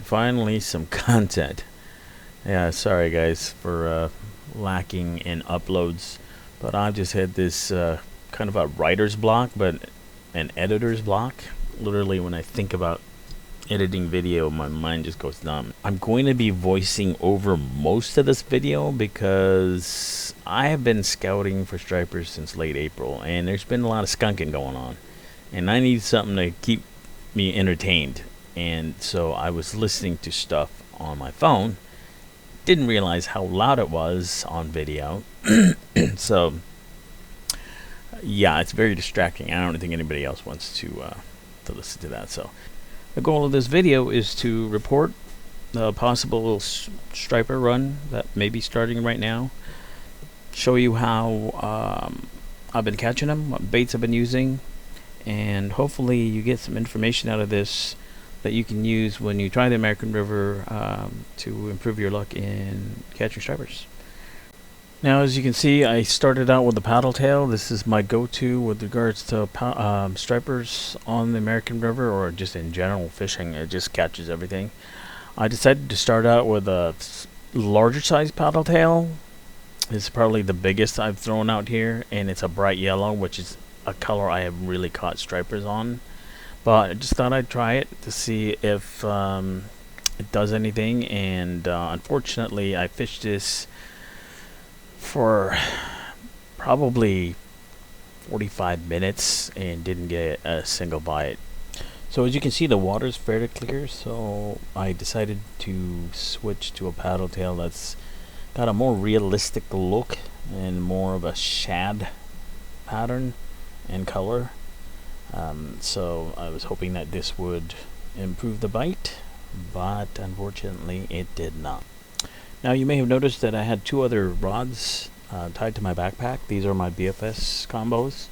finally some content. Yeah, sorry guys for lacking in uploads, but I've just had this kind of a writer's block, but an editor's block. Literally, when I think about editing video, my mind just goes numb. I'm going to be voicing over most of this video because I have been scouting for stripers since late April, and there's been a lot of skunking going on, and I need something to keep me entertained. And so I was listening to stuff on my phone, didn't realize how loud it was on video. So yeah, it's very distracting. I don't think anybody else wants to listen to that. So the goal of this video is to report the possible striper run that may be starting right now, show you how I've been catching them, what baits I've been using, and hopefully you get some information out of this that you can use when you try the American River to improve your luck in catching stripers. Now, as you can see, I started out with the paddle tail. This is my go-to with regards to stripers on the American River, or just in general fishing. It just catches everything. I decided to start out with a larger size paddle tail. It's probably the biggest I've thrown out here, and it's a bright yellow, which is a color I have really caught stripers on. But I just thought I'd try it to see if it does anything, and unfortunately I fished this for probably 45 minutes and didn't get a single bite. So as you can see, the water's fairly clear, so I decided to switch to a paddle tail that's got a more realistic look and more of a shad pattern and color. So I was hoping that this would improve the bite, but unfortunately it did not. Now, you may have noticed that I had two other rods tied to my backpack. These are my BFS combos,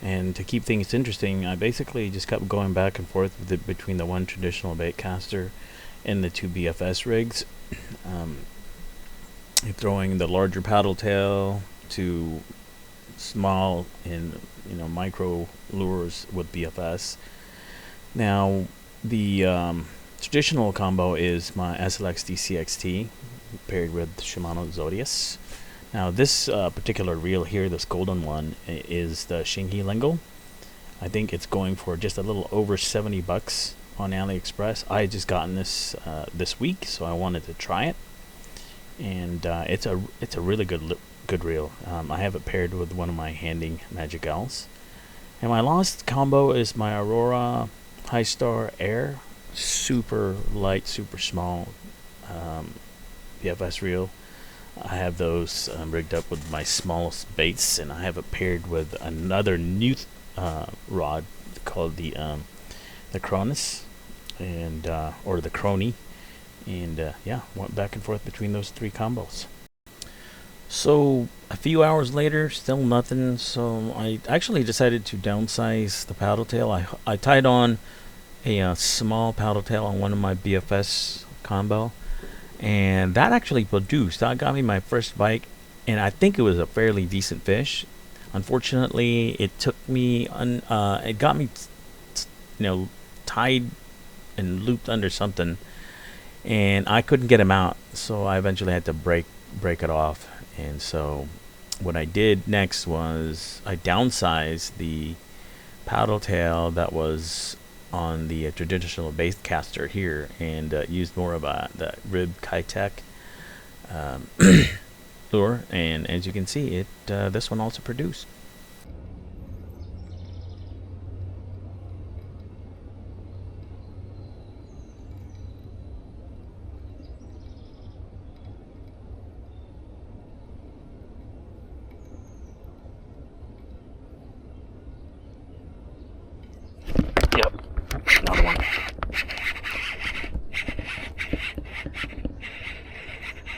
and to keep things interesting, I basically just kept going back and forth with between the one traditional bait caster and the two BFS rigs, throwing the larger paddle tail to small and micro lures with BFS. Now, the traditional combo is my SLX DCXT paired with Shimano Zodius. Now, this particular reel here, this golden one, is the Shingi Lingo. I think it's going for just a little over 70 bucks on AliExpress. I had just gotten this this week, so I wanted to try it, and it's a really good reel. I have it paired with one of my Handing Magic Owls. And my last combo is my Aurora High Star Air, super light, super small BFS reel. I have those rigged up with my smallest baits, and I have it paired with another new rod called the Cronus, and or the Crony, and yeah, went back and forth between those three combos. So a few hours later, still nothing. So I actually decided to downsize the paddle tail. I tied on a small paddle tail on one of my BFS combo, and that actually produced. That got me my first bite, and I think it was a fairly decent fish. Unfortunately, it took me it got me tied and looped under something, and I couldn't get him out, so I eventually had to break it off. And so what I did next was I downsized the paddle tail that was on the traditional bait caster here, and used more of the rib Kitech lure, and as you can see, it this one also produced. Yep, another one.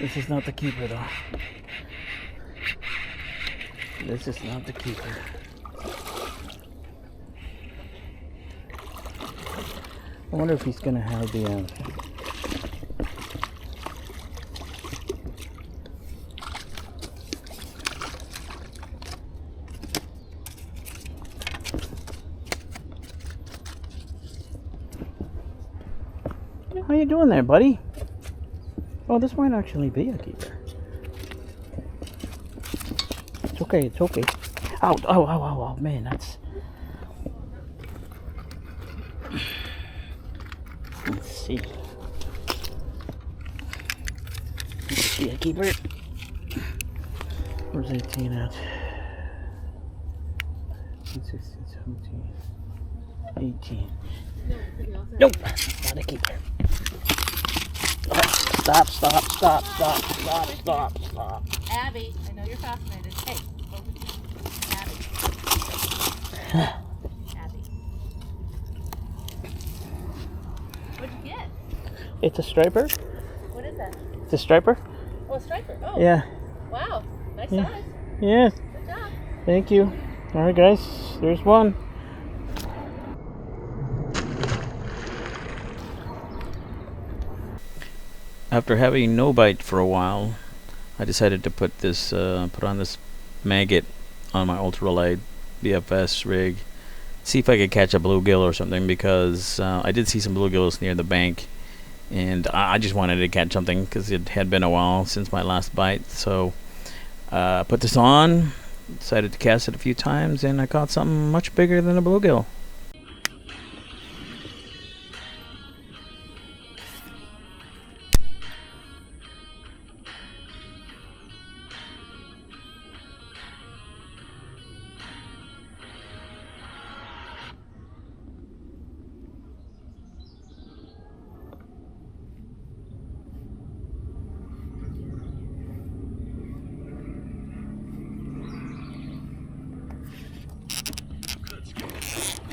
This is not the keeper though. This is not the keeper. I wonder if he's gonna have the Hi, you doing there, buddy? Oh, this might actually be a keeper. It's okay, it's okay. Ow, ow, ow, ow, ow, man, that's... Let's see. Be a keeper. Where's 18 at? 16, 17, 18. Nope, not a keeper. Stop, stop, stop, stop, stop, stop, stop. Abby, I know you're fascinated. Hey, over to Abby. Abby. What'd you get? It's a striper. What is that? It's a striper. Oh, a striper. Oh. Yeah. Wow. Nice Yeah. size. Yeah. Good job. Thank you. All right, guys. There's one. After having no bite for a while, I decided to put on this maggot on my ultralight BFS rig. See if I could catch a bluegill or something, because I did see some bluegills near the bank, and I just wanted to catch something because it had been a while since my last bite. So put this on, decided to cast it a few times, and I caught something much bigger than a bluegill.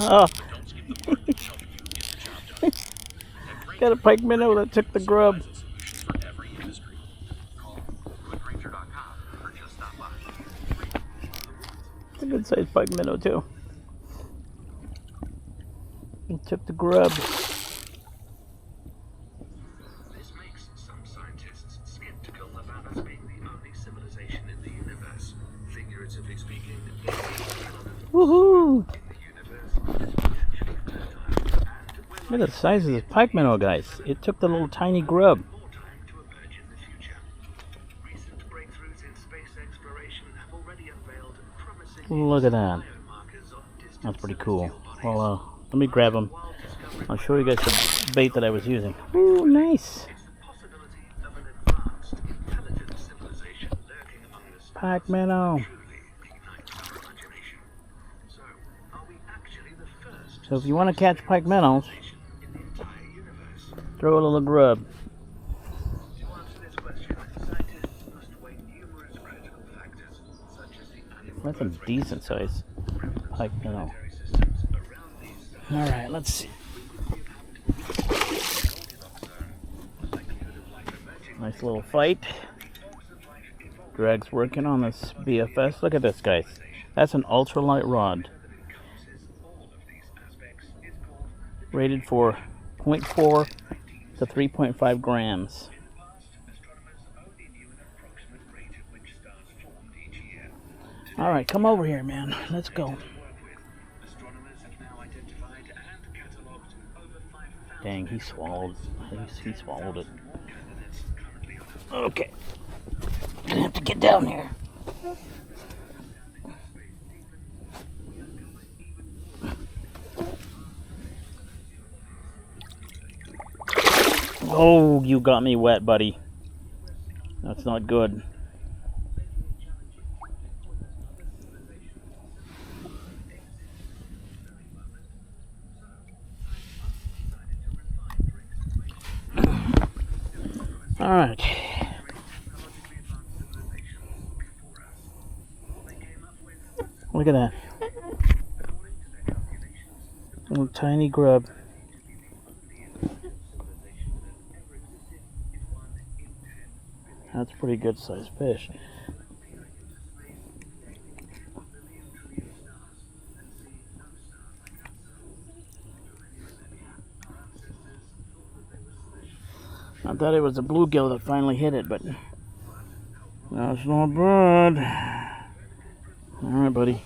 Oh. Got a pike minnow that took the grub. It's a good sized pike minnow too. He took the grub. This makes some scientists skeptical about us being the only civilization in the universe. Figuratively speaking, Woohoo! Look at the size of this pike minnow, guys. It took the little tiny grub. more time to emerge in the future. Recent breakthroughs in space exploration have already unveiled promising Look at that. biomarkers of distant That's pretty cool. celestial bodies. Well, let me grab them. I'll show you guys the bait that I was using. Ooh, nice. It's the possibility of an advanced, intelligent civilization lurking among the stars. Pike minnow. Truly ignites our imagination. So, are we actually the first So if you want to catch pike minnows, in the entire universe? throw a little grub. To answer this question, scientists must weigh numerous critical factors, such as the animal That's a decent size pike minnow. planetary systems around these stars. All right, let's see. Nice little fight. Greg's working on this BFS. Look at this, guys. That's an ultralight rod. Rated for 0.4 to 3.5 grams. All right, come over here, man. Let's go. Dang, he swallowed. He swallowed it. Okay. Gonna have to get down here. Oh, you got me wet, buddy. That's not good. All right. Look at that. Little tiny grub. That's a pretty good sized fish. I thought it was a bluegill that finally hit it, but that's not bad. All right, buddy.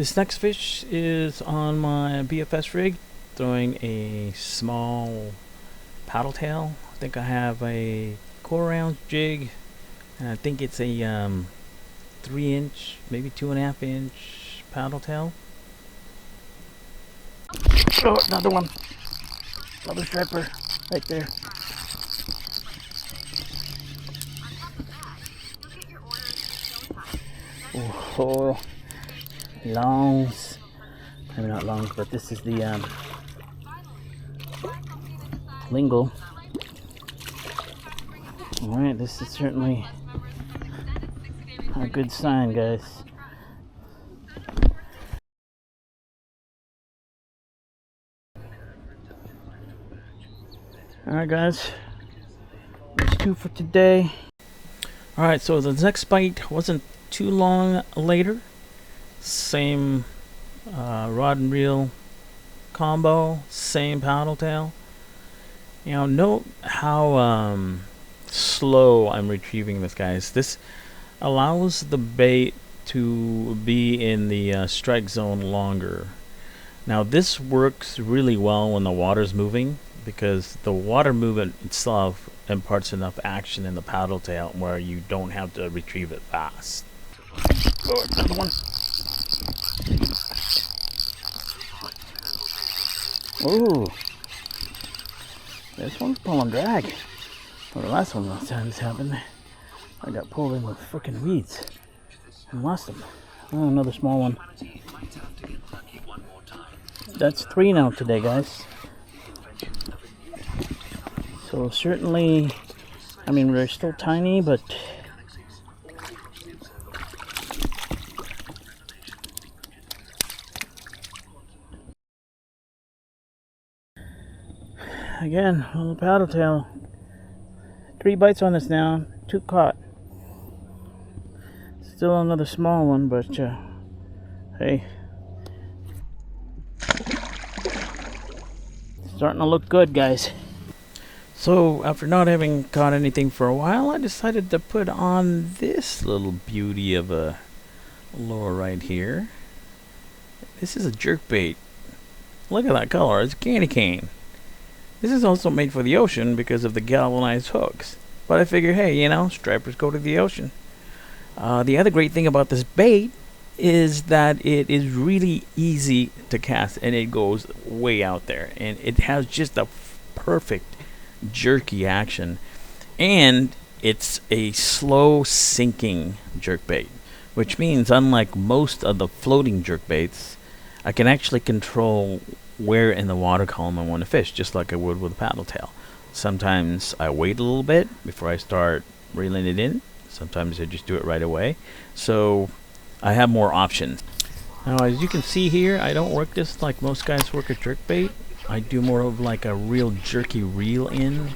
This next fish is on my BFS rig, throwing a small paddle tail. I think I have a 1/4 ounce jig, and I think it's a 3-inch, maybe 2.5 inch paddle tail. Oh, another one. Another striper right there. Oh, longs. Maybe not longs, but this is the lingual. Alright, this is certainly a good sign, guys. Alright, guys. That's 2 for today. Alright, so the next bite wasn't too long later. Same rod and reel combo, same paddle tail. You know, note how slow I'm retrieving this, guys. This allows the bait to be in the strike zone longer. Now this works really well when the water's moving, because the water movement itself imparts enough action in the paddle tail where you don't have to retrieve it fast. Oh, another one. Ooh, this one's pulling drag. Well, the last time this happened, I got pulled in with freaking weeds and lost them. Oh, another small one. That's 3 now today, guys. So certainly, I mean, they're still tiny, but again, a little paddle tail. 3 bites on this now, 2 caught. Still another small one, but hey, starting to look good, guys. So after not having caught anything for a while, I decided to put on this little beauty of a lure right here. This is a jerkbait. Look at that color, it's candy cane. This is also made for the ocean because of the galvanized hooks. But I figure, hey, you know, stripers go to the ocean. The other great thing about this bait is that it is really easy to cast, and it goes way out there. And it has just a perfect jerky action. And it's a slow sinking jerkbait, which means unlike most of the floating jerkbaits, I can actually control where in the water column I want to fish, just like I would with a paddle tail. Sometimes I wait a little bit before I start reeling it in. Sometimes I just do it right away. So I have more options. Now, as you can see here, I don't work this like most guys work a jerkbait. I do more of like a real jerky reel in.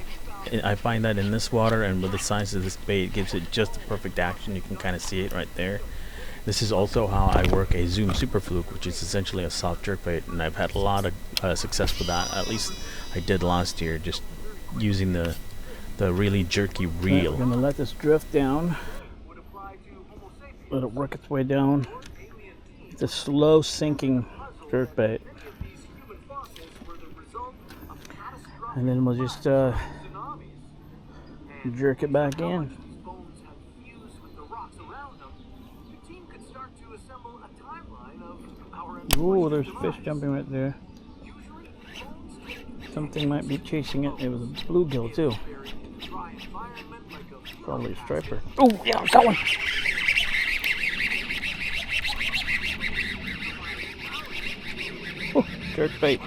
I find that in this water and with the size of this bait, it gives it just the perfect action. You can kind of see it right there. This is also how I work a Zoom Super Fluke, which is essentially a soft jerkbait, and I've had a lot of success with that. At least I did last year, just using the really jerky reel. We're gonna let this drift down. Let it work its way down. It's a slow sinking jerkbait. And then we'll just jerk it back in. Ooh, there's fish jumping right there. Something might be chasing it. It was a bluegill too. Probably a striper. Oh, yeah, I got one. Oh, jerkbait.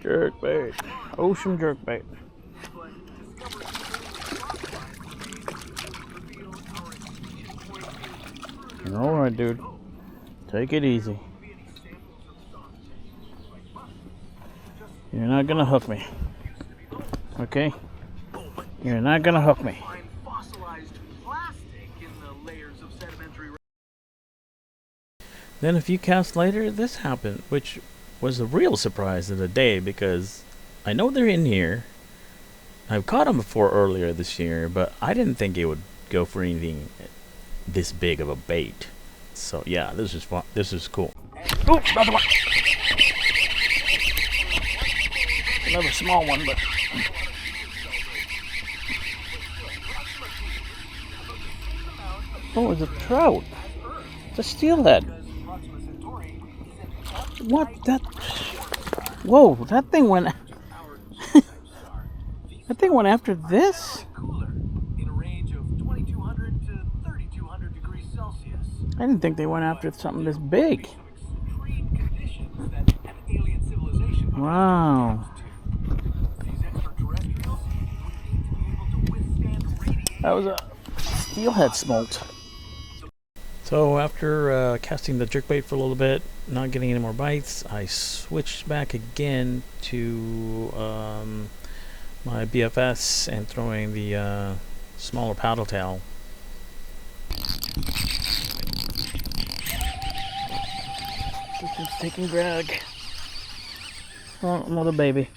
Jerkbait. Ocean jerkbait. Alright, dude. Take it easy. You're not gonna hook me. Okay? You're not gonna hook me. Then a few casts later, this happened, which was a real surprise of the day because I know they're in here. I've caught them before earlier this year, but I didn't think it would go for anything this big of a bait. So yeah, this is fun. This is cool. Oh, another one. Another small one, but oh, it's a trout. It's a steelhead. What? That? Whoa! That thing went. That thing went after this. I didn't think they went after something this big. Wow. That was a steelhead smolt. So after casting the jerkbait for a little bit, not getting any more bites, I switched back again to my BFS and throwing the smaller paddle tail. Just taking drag. Oh, another baby.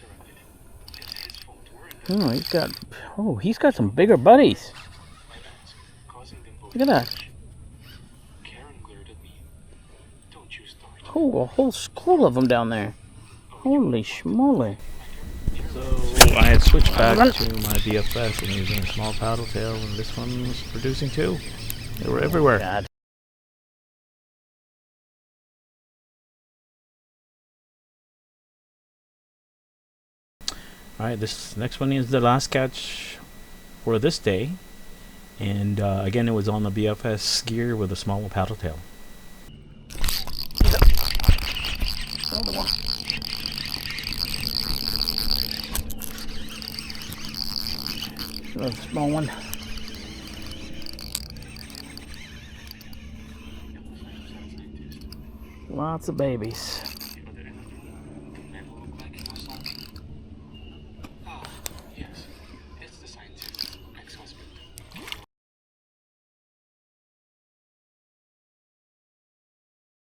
Oh, he's got some bigger buddies. Look at that. Oh, a whole school of them down there. Holy schmoly. So I had switched back to my BFS and using a small paddle tail, and this one was producing too. They were everywhere. God. Alright, this next one is the last catch for this day. And again, it was on the BFS gear with a small paddle tail. Another one. Another small one. Lots of babies.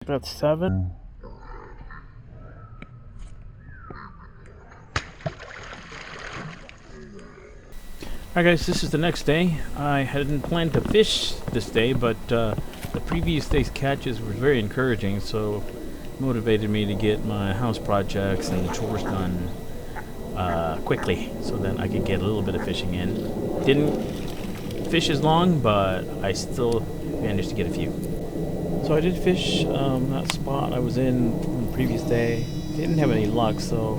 That's 7. Alright guys, this is the next day. I hadn't planned to fish this day, but the previous day's catches were very encouraging, so motivated me to get my house projects and chores done quickly, so that I could get a little bit of fishing in. Didn't fish as long, but I still managed to get a few. So I did fish that spot I was in from the previous day. Didn't have any luck, so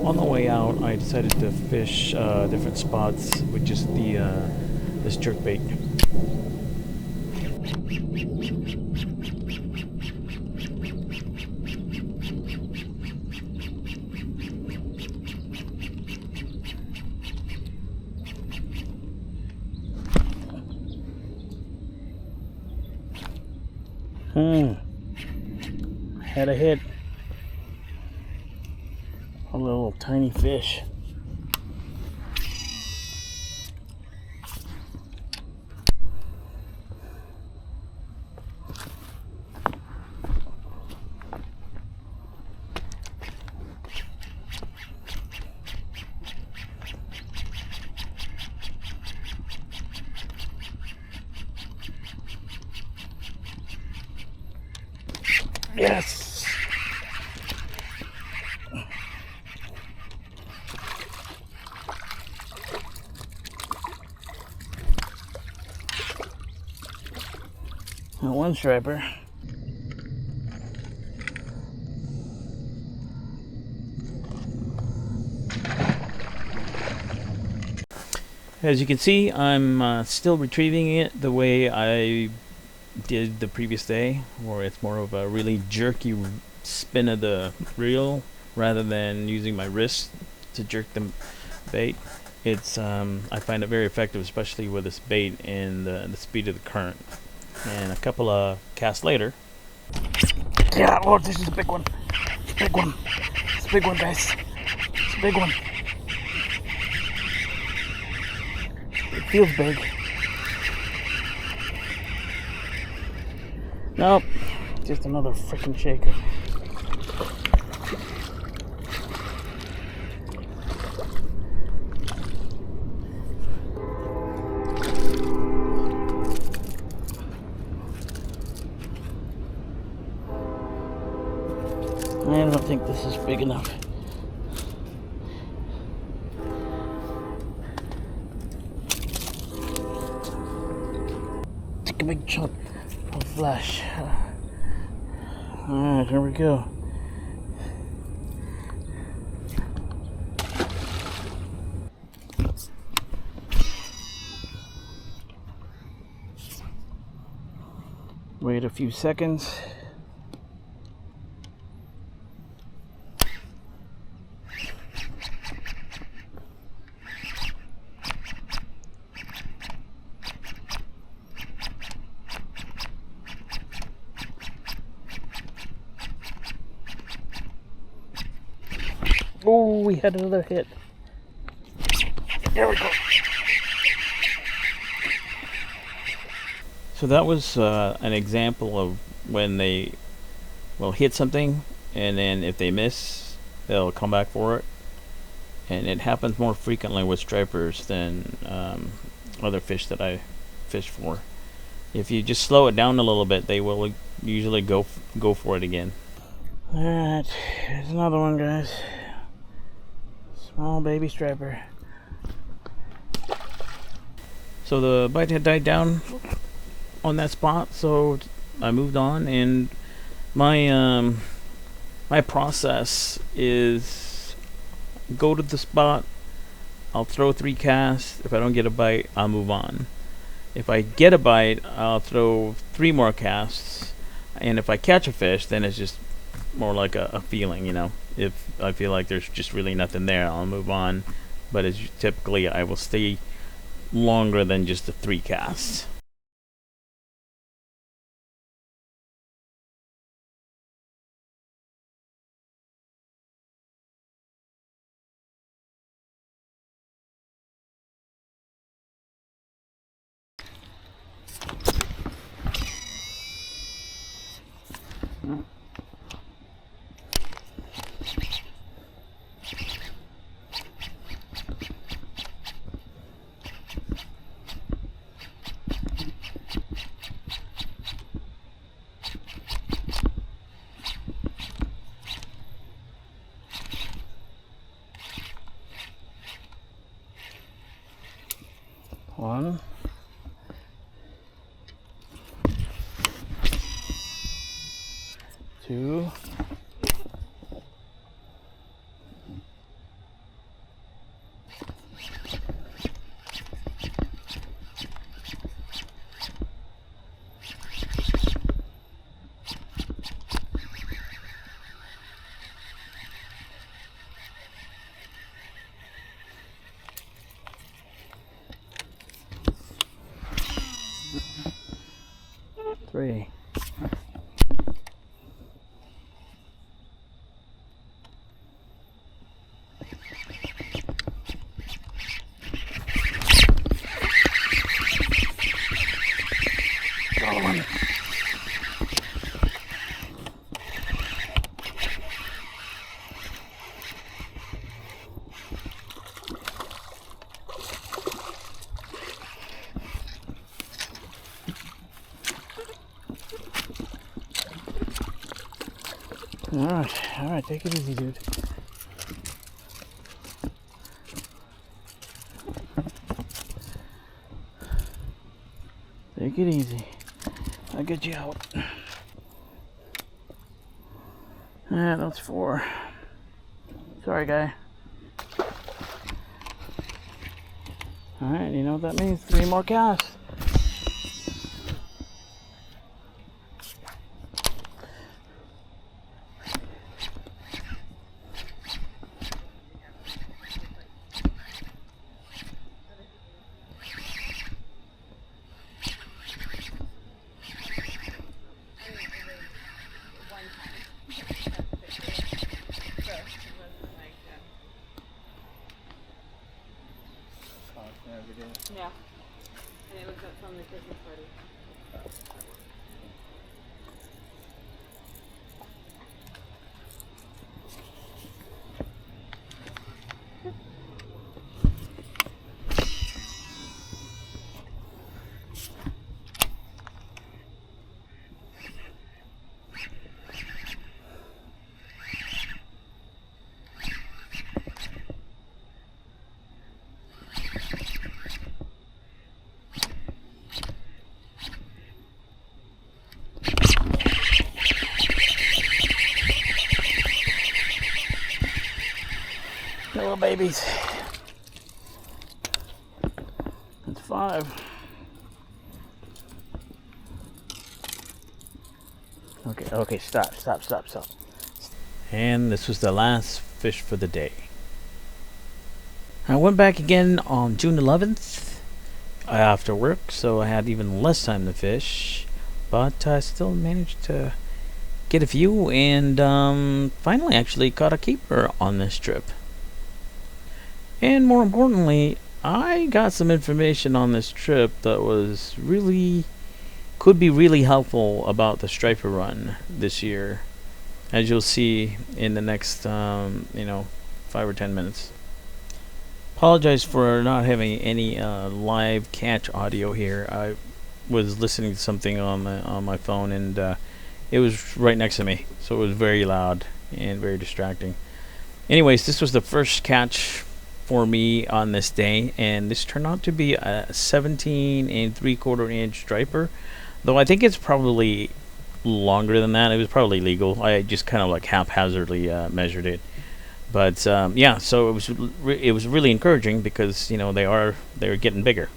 on the way out I decided to fish different spots with just the this jerkbait. Had a hit. A little tiny fish. Yes. One striper. As you can see, I'm still retrieving it the way I did the previous day, where it's more of a really jerky spin of the reel rather than using my wrist to jerk the bait. It's I find it very effective, especially with this bait and the speed of the current. And a couple of casts later. Yeah, oh, this is a big one. It's a big one. It's a big one, guys. It's a big one. It feels big. Nope. Just another freaking shaker. I don't think this is big enough. Take a big chunk of flesh. Alright, here we go. Wait a few seconds. Oh, we had another hit. There we go. So that was an example of when they will hit something, and then if they miss, they'll come back for it. And it happens more frequently with stripers than other fish that I fish for. If you just slow it down a little bit, they will usually go for it again. Alright, here's another one, guys. Small baby striper. So the bite had died down on that spot, so I moved on, and my my process is go to the spot, I'll throw 3 casts. If I don't get a bite, I'll move on. If I get a bite, I'll throw 3 more casts, and if I catch a fish, then it's just more like a feeling, you know. If I feel like there's just really nothing there, I'll move on. But as typically, I will stay longer than just the 3 casts. One. 2. 3. Alright, take it easy, dude. Take it easy. I'll get you out. Ah, that's 4. Sorry, guy. Alright, you know what that means? 3 more casts. Yeah. And it was little babies. That's 5. Okay, stop. And this was the last fish for the day. I went back again on June 11th after work, so I had even less time to fish, but I still managed to get a few, and finally actually caught a keeper on this trip. And more importantly, I got some information on this trip that could be really helpful about the striper run this year, as you'll see in the next 5 or 10 minutes. Apologize for not having any live catch audio here. I was listening to something on my phone, and it was right next to me, so it was very loud and very distracting. Anyways, this was the first catch for me on this day, and this turned out to be a 17 3/4 inch striper, though I think it's probably longer than that. It was probably legal. I just kind of like haphazardly measured it. But yeah, so it was really encouraging, because they're getting bigger.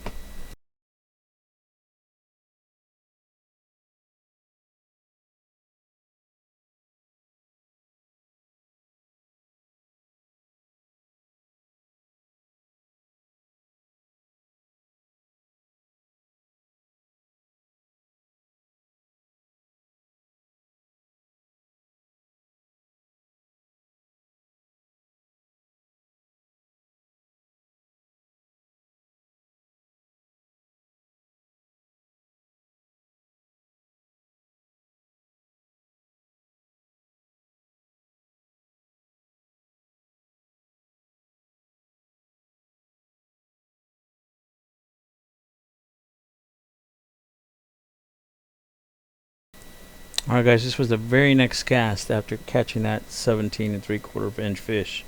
Alright guys, this was the very next cast after catching that 17 3/4 inch fish.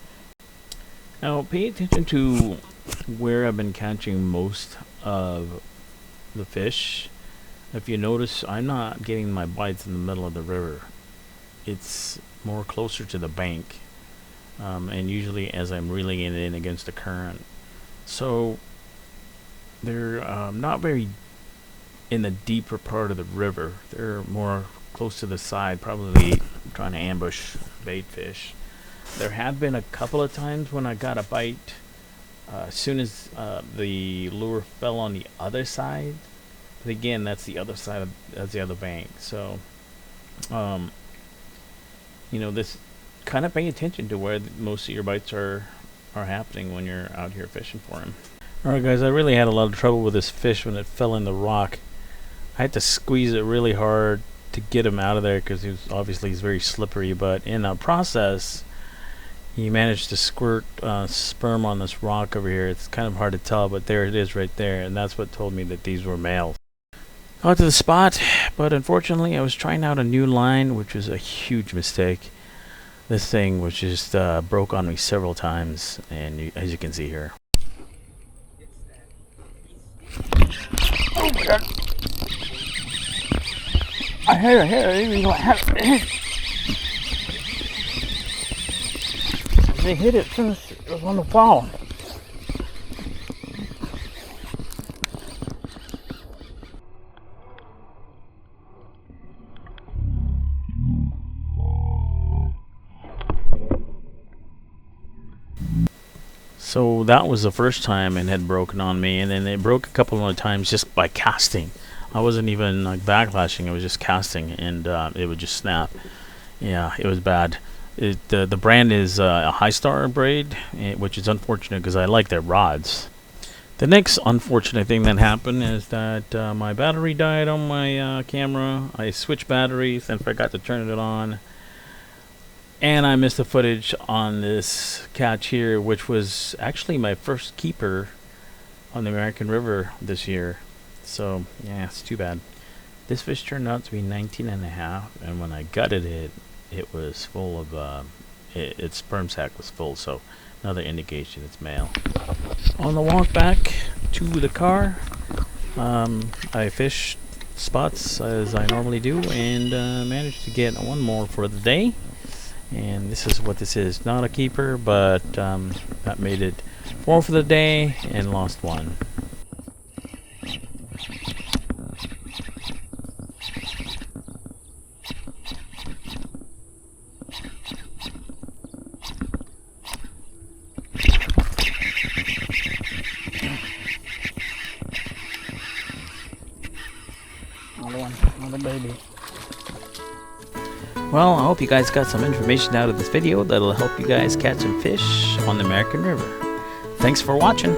Now pay attention to where I've been catching most of the fish. If you notice, I'm not getting my bites in the middle of the river. It's more closer to the bank, and usually as I'm reeling it in against the current. So they're not very in the deeper part of the river. They're more close to the side, probably trying to ambush bait fish. There have been a couple of times when I got a bite as soon as the lure fell on the other side, but again, that's the other side that's the other bank. So this kind of pay attention to where most of your bites are happening when you're out here fishing for them. Alright guys, I really had a lot of trouble with this fish when it fell in the rock. I had to squeeze it really hard to get him out of there, because he's very slippery, but in the process he managed to squirt sperm on this rock over here. It's kind of hard to tell, but there it is right there, and that's what told me that these were males. Got to the spot, but unfortunately I was trying out a new line, which was a huge mistake. This thing was just broke on me several times, and as you can see here. Oh my god! I didn't even know I had it. They hit it as soon as it was on the fall. So that was the first time it had broken on me, and then it broke a couple of times just by casting. I wasn't even like backlashing, it was just casting, and it would just snap. Yeah, it was bad. The brand is a High Star braid, which is unfortunate because I like their rods. The next unfortunate thing that happened is that my battery died on my camera. I switched batteries and forgot to turn it on. And I missed the footage on this catch here, which was actually my first keeper on the American River this year. So, yeah, it's too bad. This fish turned out to be 19.5, and when I gutted it, it was full of, its sperm sac was full, so another indication it's male. On the walk back to the car, I fished spots as I normally do, and managed to get one more for the day. And this is what this is. Not a keeper, but that made it 4 for the day and lost 1. Another one, another baby. Well, I hope you guys got some information out of this video that'll help you guys catch some fish on the American River. Thanks for watching.